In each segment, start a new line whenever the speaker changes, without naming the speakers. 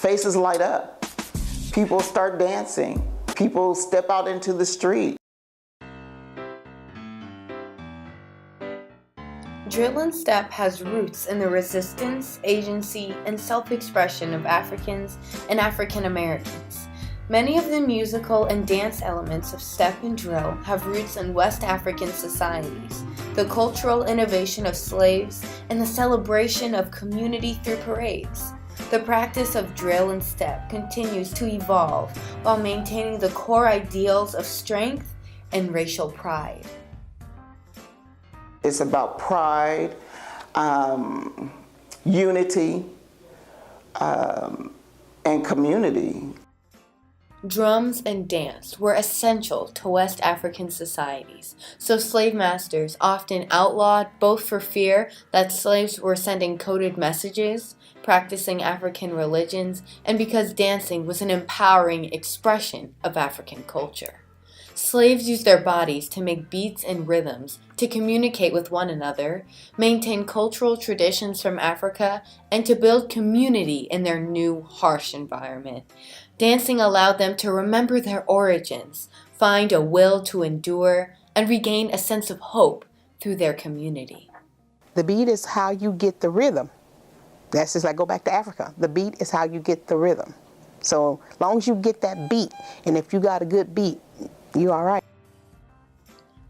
faces light up. People start dancing. People step out into the street.
Drill and step has roots in the resistance, agency, and self-expression of Africans and African Americans. Many of the musical and dance elements of step and drill have roots in West African societies, the cultural innovation of slaves, and the celebration of community through parades. The practice of drill and step continues to evolve while maintaining the core ideals of strength and racial pride.
It's about pride, unity, and community.
Drums and dance were essential to West African societies, so slave masters often outlawed both for fear that slaves were sending coded messages, practicing African religions, and because dancing was an empowering expression of African culture. Slaves used their bodies to make beats and rhythms, to communicate with one another, maintain cultural traditions from Africa, and to build community in their new, harsh environment. Dancing allowed them to remember their origins, find a will to endure, and regain a sense of hope through their community.
The beat is how you get the rhythm. That's just like go back to Africa. The beat is how you get the rhythm. So as long as you get that beat, and if you got a good beat, you're all right.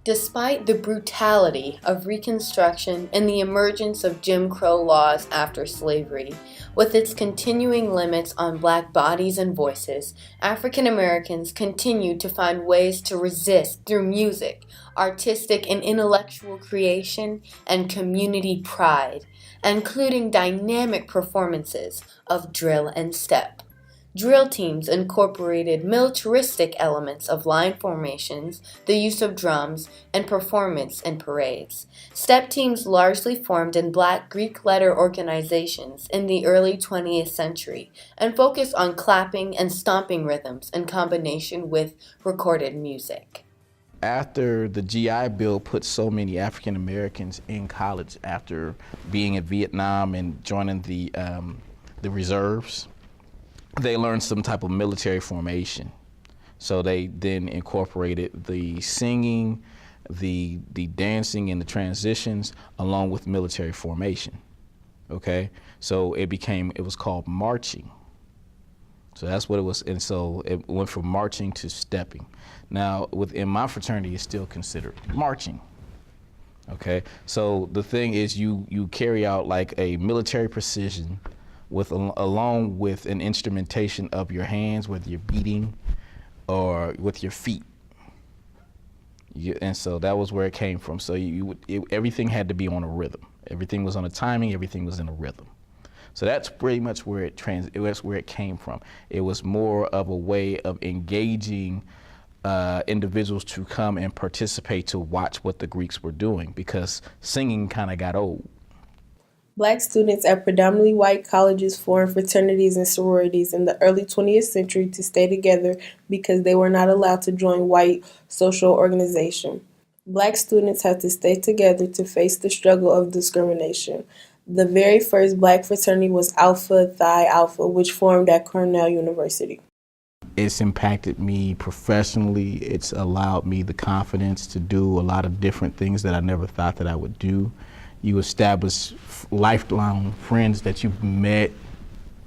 Despite the brutality of Reconstruction and the emergence of Jim Crow laws after slavery, with its continuing limits on Black bodies and voices, African Americans continued to find ways to resist through music, artistic and intellectual creation, and community pride, including dynamic performances of drill and step. Drill teams incorporated militaristic elements of line formations, the use of drums, and performance in parades. Step teams largely formed in Black Greek letter organizations in the early 20th century and focused on clapping and stomping rhythms in combination with recorded music.
After the GI Bill put so many African Americans in college after being in Vietnam and joining the reserves, they learned some type of military formation. So they then incorporated the singing, the dancing, and the transitions along with military formation. Okay, so it was called marching. So that's what it was, and so it went from marching to stepping. Now, within my fraternity, it's still considered marching. Okay, so the thing is, you carry out like a military precision along with an instrumentation of your hands, whether you're beating or with your feet. And so that was where it came from. So everything had to be on a rhythm. Everything was on a timing. Everything was in a rhythm. So that's pretty much where that's where it came from. It was more of a way of engaging individuals to come and participate to watch what the Greeks were doing, because singing kind of got old.
Black students at predominantly white colleges formed fraternities and sororities in the early 20th century to stay together because they were not allowed to join white social organization. Black students had to stay together to face the struggle of discrimination. The very first Black fraternity was Alpha Phi Alpha, which formed at Cornell University.
It's impacted me professionally. It's allowed me the confidence to do a lot of different things that I never thought that I would do. You establish lifelong friends that you've met,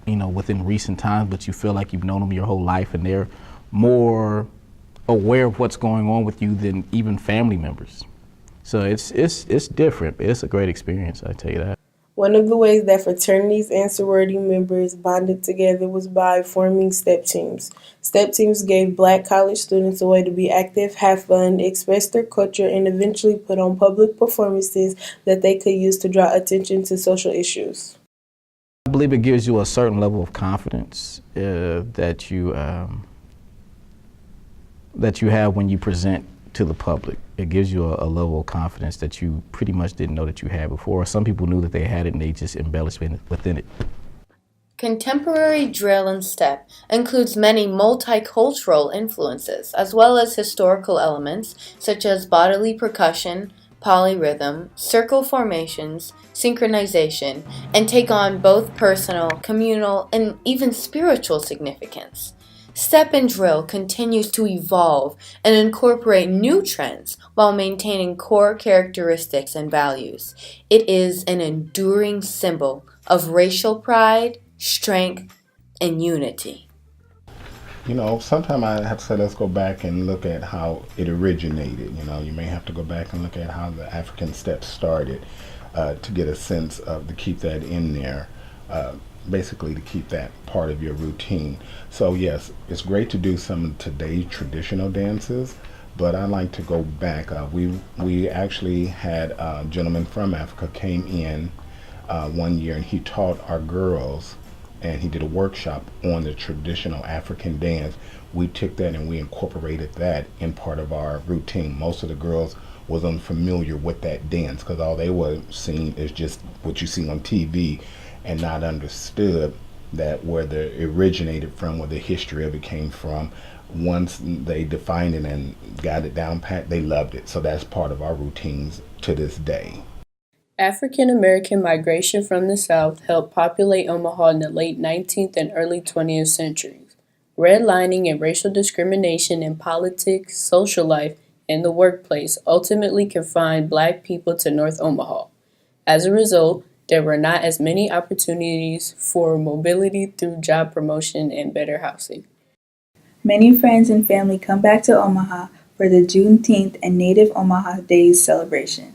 within recent times, but you feel like you've known them your whole life, and they're more aware of what's going on with you than even family members. So it's different. It's a great experience, I tell you that.
One of the ways that fraternities and sorority members bonded together was by forming step teams. Step teams gave Black college students a way to be active, have fun, express their culture, and eventually put on public performances that they could use to draw attention to social issues.
I believe it gives you a certain level of confidence that you have when you present to the public. It gives you a level of confidence that you pretty much didn't know that you had before. Some people knew that they had it and they just embellished within it.
Contemporary drill and step includes many multicultural influences, as well as historical elements such as bodily percussion, polyrhythm, circle formations, synchronization, and take on both personal, communal, and even spiritual significance. Step and drill continues to evolve and incorporate new trends while maintaining core characteristics and values. It is an enduring symbol of racial pride, strength, and unity.
You know, sometimes I have to say, let's go back and look at how it originated. You know, you may have to go back and look at how the African steps started to get a sense of, to keep that in there, basically to keep that part of your routine. So yes, it's great to do some of today's traditional dances, but I like to go back. We actually had a gentleman from Africa came in one year, and he taught our girls, and he did a workshop on the traditional African dance. We took that and we incorporated that in part of our routine. Most of the girls was unfamiliar with that dance because all they were seeing is just what you see on TV, and not understood that where it originated from, where the history of it came from. Once they defined it and got it down pat, they loved it. So that's part of our routines to this day.
African American migration from the South helped populate Omaha in the late 19th and early 20th centuries. Redlining and racial discrimination in politics, social life, and the workplace ultimately confined Black people to North Omaha. As a result, there were not as many opportunities for mobility through job promotion and better housing.
Many friends and family come back to Omaha for the Juneteenth and Native Omaha Days celebration.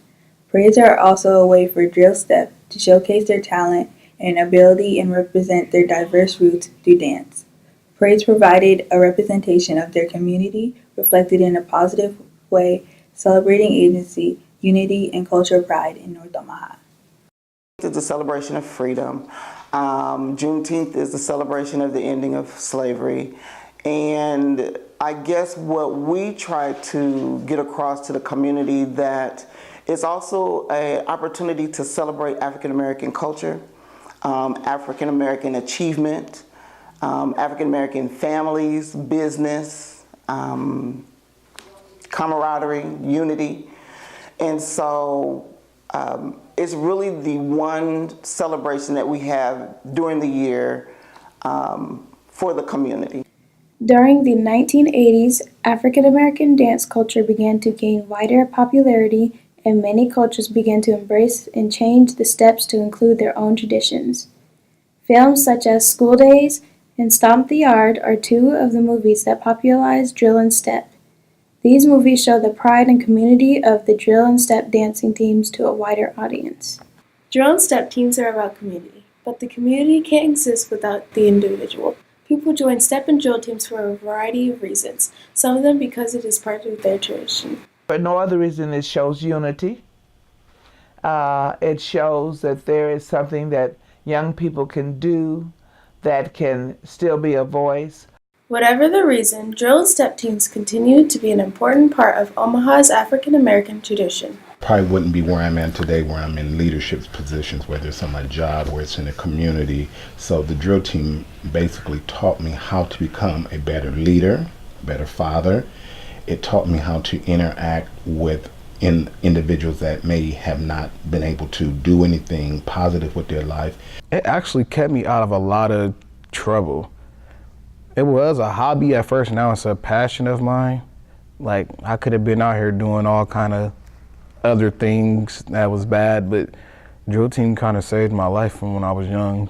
Parades are also a way for drill step to showcase their talent and ability and represent their diverse roots through dance. Parades provided a representation of their community, reflected in a positive way, celebrating agency, unity, and cultural pride in North Omaha.
It's a celebration of freedom. Juneteenth is the celebration of the ending of slavery. And I guess what we try to get across to the community, that it's also an opportunity to celebrate African American culture, African American achievement, African American families, business, camaraderie, unity. And so it's really the one celebration that we have during the year for the community.
During the 1980s, African American dance culture began to gain wider popularity, and many cultures began to embrace and change the steps to include their own traditions. Films such as School Days and Stomp the Yard are two of the movies that popularized drill and step. These movies show the pride and community of the drill and step dancing teams to a wider audience.
Drill and step teams are about community, but the community can't exist without the individual. People join step and drill teams for a variety of reasons, some of them because it is part of their tradition.
For no other reason, it shows unity. It shows that there is something that young people can do that can still be a voice.
Whatever the reason, drill and step teams continue to be an important part of Omaha's African American tradition.
Probably wouldn't be where I'm at today, where I'm in leadership positions, whether it's on my job or it's in the community. So the drill team basically taught me how to become a better leader, better father. It taught me how to interact with individuals that may have not been able to do anything positive with their life.
It actually kept me out of a lot of trouble. It was a hobby at first, now it's a passion of mine. Like, I could have been out here doing all kind of other things that was bad, but drill team kind of saved my life from when I was young.